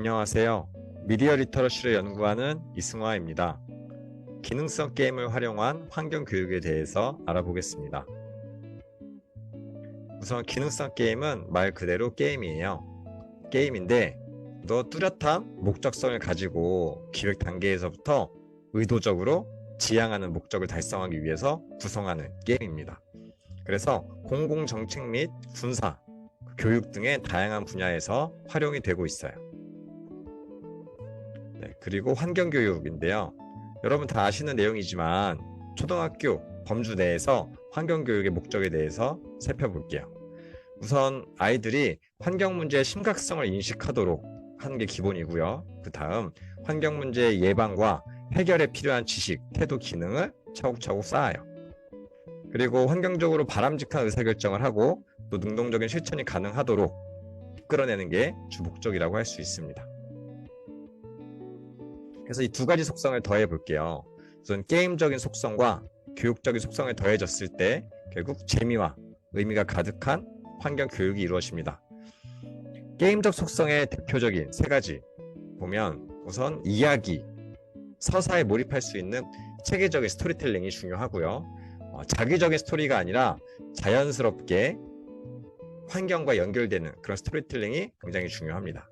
안녕하세요. 미디어 리터러시를 연구하는 이승화입니다. 기능성 게임을 활용한 환경 교육에 대해서 알아보겠습니다. 우선 기능성 게임은 말 그대로 게임이에요. 게임인데 뚜렷한 목적성을 가지고 기획 단계에서부터 의도적으로 지향하는 목적을 달성하기 위해서 구성하는 게임입니다. 그래서 공공정책 및 군사, 교육 등의 다양한 분야에서 활용이 되고 있어요. 그리고 환경교육인데요. 여러분 다 아시는 내용이지만 초등학교 범주 내에서 환경교육의 목적에 대해서 살펴볼게요. 우선 아이들이 환경 문제의 심각성을 인식하도록 하는 게 기본이고요. 그 다음 환경 문제의 예방과 해결에 필요한 지식, 태도, 기능을 차곡차곡 쌓아요. 그리고 환경적으로 바람직한 의사결정을 하고 또 능동적인 실천이 가능하도록 이끌어내는 게 주 목적이라고 할 수 있습니다. 그래서 이 두 가지 속성을 더해 볼게요. 우선 게임적인 속성과 교육적인 속성을 더해졌을 때 결국 재미와 의미가 가득한 환경 교육이 이루어집니다. 게임적 속성의 대표적인 세 가지 보면 우선 이야기, 서사에 몰입할 수 있는 체계적인 스토리텔링이 중요하고요. 자기적인 스토리가 아니라 자연스럽게 환경과 연결되는 그런 스토리텔링이 굉장히 중요합니다.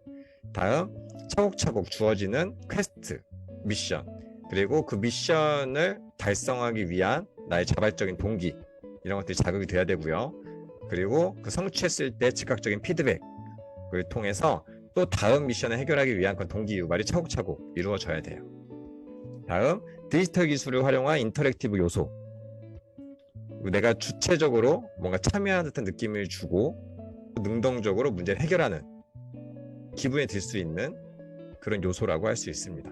다음, 차곡차곡 주어지는 퀘스트, 미션, 그리고 그 미션을 달성하기 위한 나의 자발적인 동기, 이런 것들이 자극이 돼야 되고요. 그리고 그 성취했을 때 즉각적인 피드백을 통해서 또 다음 미션을 해결하기 위한 그 동기 유발이 차곡차곡 이루어져야 돼요. 다음, 디지털 기술을 활용한 인터랙티브 요소. 내가 주체적으로 뭔가 참여하는 듯한 느낌을 주고 능동적으로 문제를 해결하는 기분이 들 수 있는 그런 요소라고 할 수 있습니다.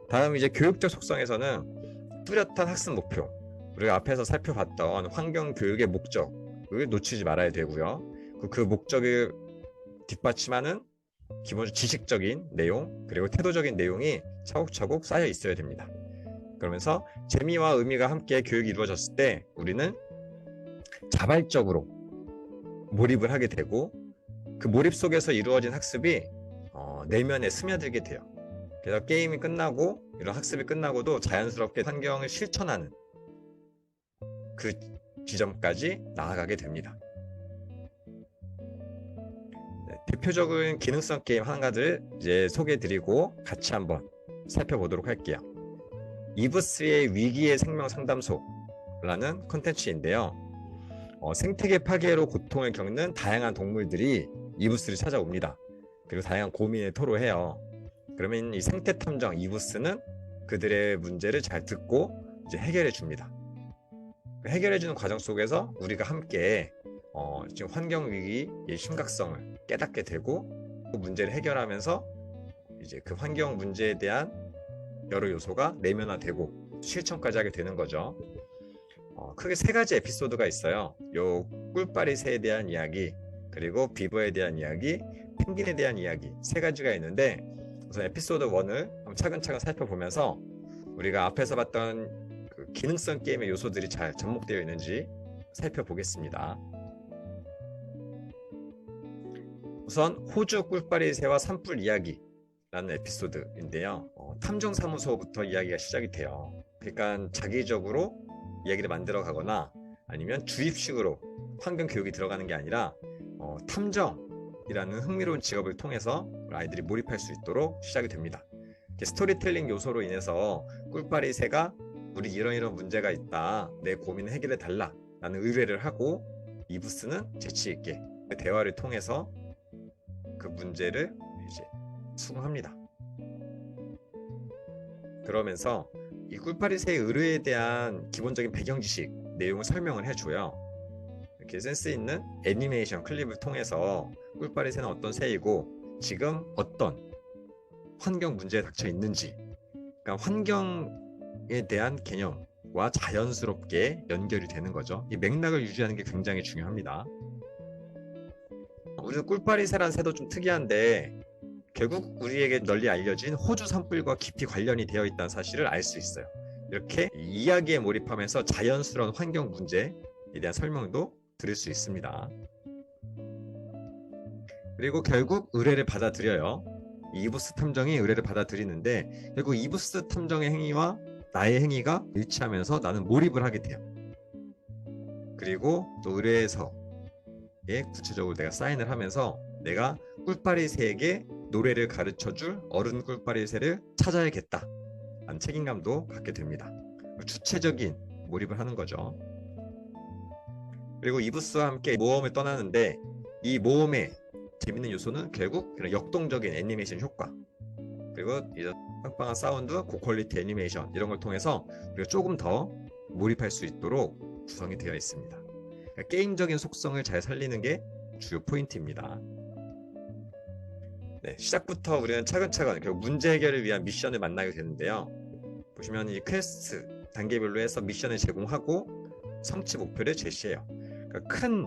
다음 이제 교육적 속성에서는 뚜렷한 학습 목표, 우리가 앞에서 살펴봤던 환경 교육의 목적을 놓치지 말아야 되고요. 그 목적을 뒷받침하는 기본적인 지식적인 내용, 그리고 태도적인 내용이 차곡차곡 쌓여 있어야 됩니다. 그러면서 재미와 의미가 함께 교육이 이루어졌을 때 우리는 자발적으로 몰입을 하게 되고 그 몰입 속에서 이루어진 학습이 내면에 스며들게 돼요. 그래서 게임이 끝나고 이런 학습이 끝나고도 자연스럽게 환경을 실천하는 그 지점까지 나아가게 됩니다. 대표적인 기능성 게임 하나를 이제 소개해드리고 같이 한번 살펴보도록 할게요. 이브스의 위기의 생명 상담소라는 콘텐츠인데요. 생태계 파괴로 고통을 겪는 다양한 동물들이 이브스를 찾아옵니다. 그리고 다양한 고민을 토로해요. 그러면 이 생태 탐정 이브스는 그들의 문제를 잘 듣고 이제 해결해 줍니다. 해결해 주는 과정 속에서 우리가 함께 지금 환경 위기의 심각성을 깨닫게 되고 그 문제를 해결하면서 이제 그 환경 문제에 대한 여러 요소가 내면화되고 실천까지 하게 되는 거죠. 크게 세 가지 에피소드가 있어요. 요 꿀빨이 새에 대한 이야기, 그리고 비버에 대한 이야기, 펭귄에 대한 이야기, 세 가지가 있는데 우선 에피소드 1을 한번 차근차근 살펴보면서 우리가 앞에서 봤던 그 기능성 게임의 요소들이 잘 접목되어 있는지 살펴보겠습니다. 우선 호주 꿀빨이 새와 산불 이야기라는 에피소드인데요. 탐정사무소부터 이야기가 시작이 돼요. 그러니까 자기적으로 이야기를 만들어 가거나 아니면 주입식으로 환경 교육이 들어가는 게 아니라 탐정이라는 흥미로운 직업을 통해서 아이들이 몰입할 수 있도록 시작이 됩니다. 스토리텔링 요소로 인해서 꿀빨이 새가 우리 이런 문제가 있다, 내 고민을 해결해 달라 라는 의뢰를 하고 이브스는 재치 있게 대화를 통해서 그 문제를 이제 수긍합니다. 그러면서 이 꿀빨이 새의 의뢰에 대한 기본적인 배경 지식 내용을 설명을 해줘요. 이렇게 센스 있는 애니메이션 클립을 통해서 꿀빨이 새는 어떤 새이고 지금 어떤 환경 문제에 닥쳐 있는지, 그러니까 환경에 대한 개념과 자연스럽게 연결이 되는 거죠. 이 맥락을 유지하는 게 굉장히 중요합니다. 우리 꿀빨이 새라는 새도 좀 특이한데 결국 우리에게 널리 알려진 호주 산불과 깊이 관련이 되어 있다는 사실을 알 수 있어요. 이렇게 이야기에 몰입하면서 자연스러운 환경 문제에 대한 설명도 들을 수 있습니다. 그리고 결국 의뢰를 받아들여요. 이브스 탐정이 의뢰를 받아들이는데 결국 이브스 탐정의 행위와 나의 행위가 일치하면서 나는 몰입을 하게 돼요. 그리고 또 의뢰서에 구체적으로 내가 사인을 하면서 내가 꿀파리새에게 노래를 가르쳐줄 어른 꿀파리새를 찾아야겠다 라는 책임감도 갖게 됩니다. 주체적인 몰입을 하는 거죠. 그리고 이브스와 함께 모험을 떠나는데 이 모험의 재밌는 요소는 결국 그런 역동적인 애니메이션 효과, 그리고 이제 빵빵한 사운드, 고퀄리티 애니메이션 이런 걸 통해서 우리가 조금 더 몰입할 수 있도록 구성이 되어 있습니다. 그러니까 게임적인 속성을 잘 살리는 게 주요 포인트입니다. 네, 시작부터 우리는 차근차근 결국 문제 해결을 위한 미션을 만나게 되는데요. 보시면 이 퀘스트 단계별로 해서 미션을 제공하고 성취 목표를 제시해요. 그러니까 큰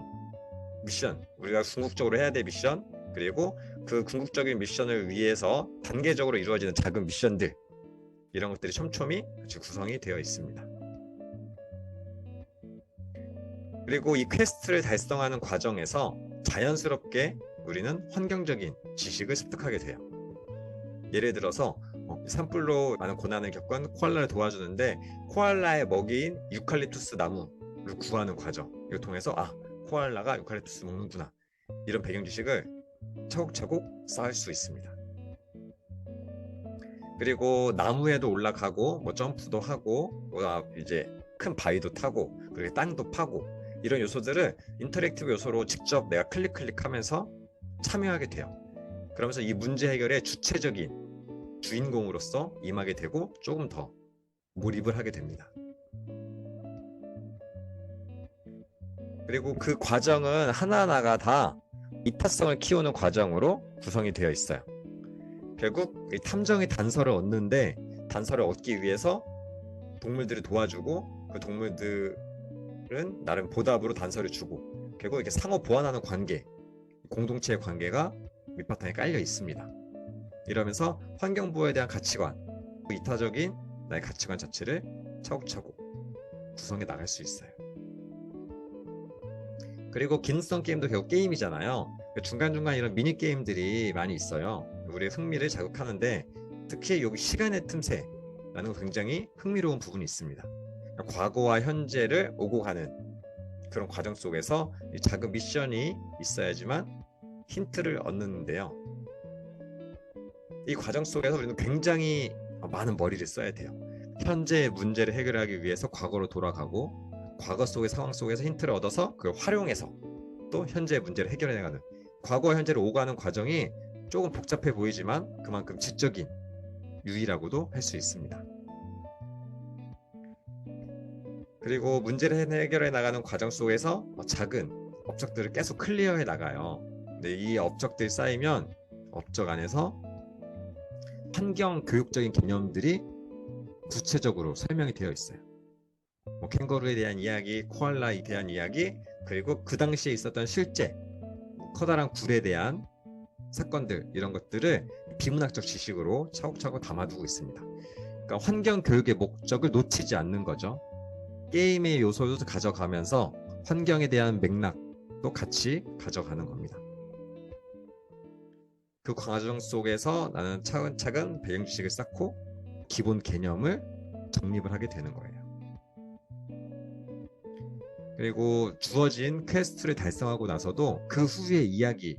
미션, 우리가 궁극적으로 해야 될 미션, 그리고 그 궁극적인 미션을 위해서 단계적으로 이루어지는 작은 미션들, 이런 것들이 촘촘히 같이 구성이 되어 있습니다. 그리고 이 퀘스트를 달성하는 과정에서 자연스럽게 우리는 환경적인 지식을 습득하게 돼요. 예를 들어서 산불로 많은 고난을 겪은 코알라를 도와주는데 코알라의 먹이인 유칼립투스 나무를 구하는 과정, 이걸 통해서 코알라가 유칼립투스 먹는구나, 이런 배경 지식을 차곡차곡 쌓을 수 있습니다. 그리고 나무에도 올라가고 점프도 하고 이제 큰 바위도 타고 그리고 땅도 파고, 이런 요소들을 인터랙티브 요소로 직접 내가 클릭하면서 참여하게 돼요. 그러면서 이 문제 해결의 주체적인 주인공으로서 임하게 되고 조금 더 몰입을 하게 됩니다. 그리고 그 과정은 하나하나가 다 이타성을 키우는 과정으로 구성이 되어 있어요. 결국 이 탐정의 단서를 얻는데 단서를 얻기 위해서 동물들을 도와주고 그 동물들은 나름 보답으로 단서를 주고 결국 이렇게 상호 보완하는 관계, 공동체의 관계가 밑바탕에 깔려 있습니다. 이러면서 환경보호에 대한 가치관, 이타적인 나의 가치관 자체를 차곡차곡 구성해 나갈 수 있어요. 그리고 기능성 게임도 결국 게임이잖아요. 중간중간 이런 미니게임들이 많이 있어요. 우리의 흥미를 자극하는데 특히 여기 시간의 틈새라는 굉장히 흥미로운 부분이 있습니다. 과거와 현재를 오고 가는 그런 과정 속에서 작은 미션이 있어야지만 힌트를 얻는데요. 이 과정 속에서 우리는 굉장히 많은 머리를 써야 돼요. 현재의 문제를 해결하기 위해서 과거로 돌아가고 과거 속의 상황 속에서 힌트를 얻어서 그걸 활용해서 또 현재의 문제를 해결해 나가는, 과거와 현재를 오가는 과정이 조금 복잡해 보이지만 그만큼 지적인 유의라고도 할 수 있습니다. 그리고 문제를 해결해 나가는 과정 속에서 작은 업적들을 계속 클리어해 나가요. 근데 이 업적들이 쌓이면 업적 안에서 환경 교육적인 개념들이 구체적으로 설명이 되어 있어요. 캥거루에 대한 이야기, 코알라에 대한 이야기, 그리고 그 당시에 있었던 실제 커다란 굴에 대한 사건들, 이런 것들을 비문학적 지식으로 차곡차곡 담아두고 있습니다. 그러니까 환경 교육의 목적을 놓치지 않는 거죠. 게임의 요소도 가져가면서 환경에 대한 맥락도 같이 가져가는 겁니다. 그 과정 속에서 나는 차근차근 배경 지식을 쌓고 기본 개념을 정립을 하게 되는 거예요. 그리고 주어진 퀘스트를 달성하고 나서도 그 후의 이야기를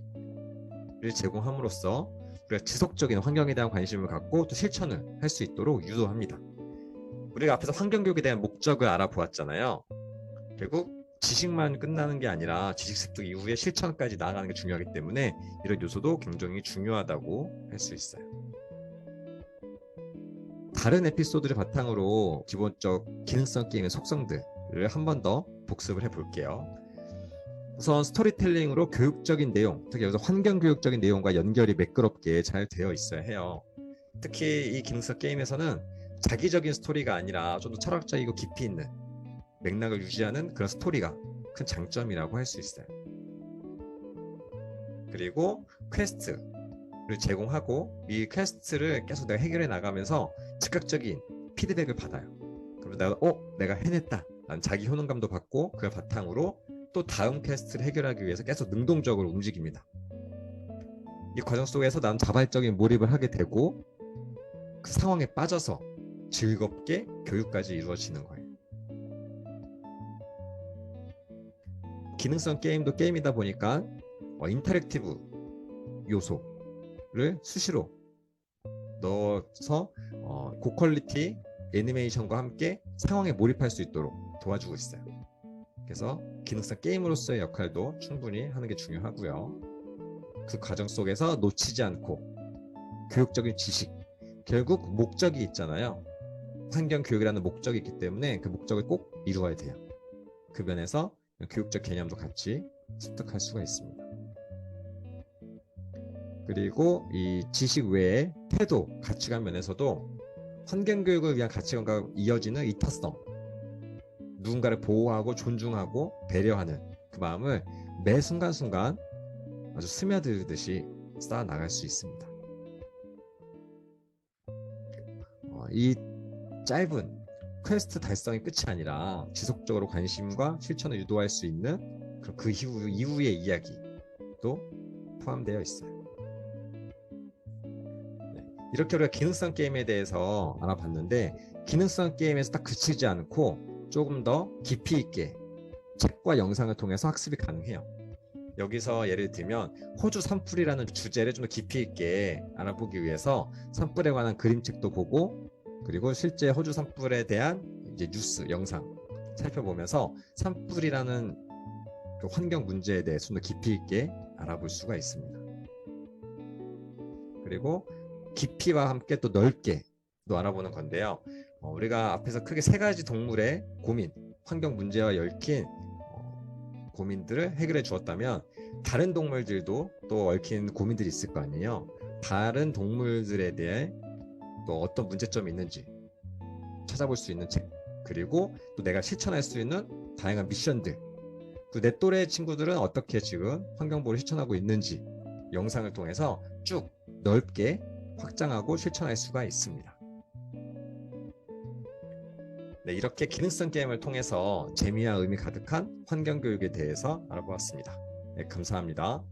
제공함으로써 우리가 지속적인 환경에 대한 관심을 갖고 또 실천을 할 수 있도록 유도합니다. 우리가 앞에서 환경교육에 대한 목적을 알아보았잖아요. 결국 지식만 끝나는 게 아니라 지식 습득 이후에 실천까지 나아가는 게 중요하기 때문에 이런 요소도 굉장히 중요하다고 할 수 있어요. 다른 에피소드를 바탕으로 기본적 기능성 게임의 속성들을 한 번 더 복습을 해볼게요. 우선 스토리텔링으로 교육적인 내용, 특히 여기서 환경교육적인 내용과 연결이 매끄럽게 잘 되어 있어야 해요. 특히 이 기능성 게임에서는 자기적인 스토리가 아니라 좀 더 철학적이고 깊이 있는 맥락을 유지하는 그런 스토리가 큰 장점이라고 할 수 있어요. 그리고 퀘스트를 제공하고 이 퀘스트를 계속 내가 해결해 나가면서 즉각적인 피드백을 받아요. 그러면 내가 해냈다 라는 자기 효능감도 받고 그걸 바탕으로 또 다음 퀘스트를 해결하기 위해서 계속 능동적으로 움직입니다. 이 과정 속에서 난 자발적인 몰입을 하게 되고 그 상황에 빠져서 즐겁게 교육까지 이루어지는 거예요. 기능성 게임도 게임이다 보니까 인터랙티브 요소를 수시로 넣어서 고퀄리티 애니메이션과 함께 상황에 몰입할 수 있도록 도와주고 있어요. 그래서 기능성 게임으로서의 역할도 충분히 하는 게 중요하고요. 그 과정 속에서 놓치지 않고 교육적인 지식, 결국 목적이 있잖아요. 환경교육이라는 목적이 있기 때문에 그 목적을 꼭 이루어야 돼요. 그 면에서 교육적 개념도 같이 습득할 수가 있습니다. 그리고 이 지식 외에 태도, 가치관 면에서도 환경교육을 위한 가치관과 이어지는 이타성, 누군가를 보호하고 존중하고 배려하는 그 마음을 매 순간순간 아주 스며들듯이 쌓아 나갈 수 있습니다. 이 짧은 퀘스트 달성이 끝이 아니라 지속적으로 관심과 실천을 유도할 수 있는 그 이후의 이야기도 포함되어 있어요. 이렇게 우리가 기능성 게임에 대해서 알아봤는데, 기능성 게임에서 딱 그치지 않고 조금 더 깊이 있게 책과 영상을 통해서 학습이 가능해요. 여기서 예를 들면 호주 산불이라는 주제를 좀 더 깊이 있게 알아보기 위해서 산불에 관한 그림책도 보고, 그리고 실제 호주 산불에 대한 이제 뉴스 영상 살펴보면서 산불이라는 그 환경 문제에 대해서 좀 더 깊이 있게 알아볼 수가 있습니다. 그리고 깊이와 함께 또 넓게 또 알아보는 건데요. 우리가 앞에서 크게 세 가지 동물의 고민, 환경 문제와 얽힌 고민들을 해결해 주었다면, 다른 동물들도 또 얽힌 고민들이 있을 거 아니에요. 다른 동물들에 대해 또 어떤 문제점이 있는지 찾아볼 수 있는 책, 그리고 또 내가 실천할 수 있는 다양한 미션들, 그 내 또래 친구들은 어떻게 지금 환경보호를 실천하고 있는지 영상을 통해서 쭉 넓게 확장하고 실천할 수가 있습니다. 네, 이렇게 기능성 게임을 통해서 재미와 의미 가득한 환경교육에 대해서 알아보았습니다. 네, 감사합니다.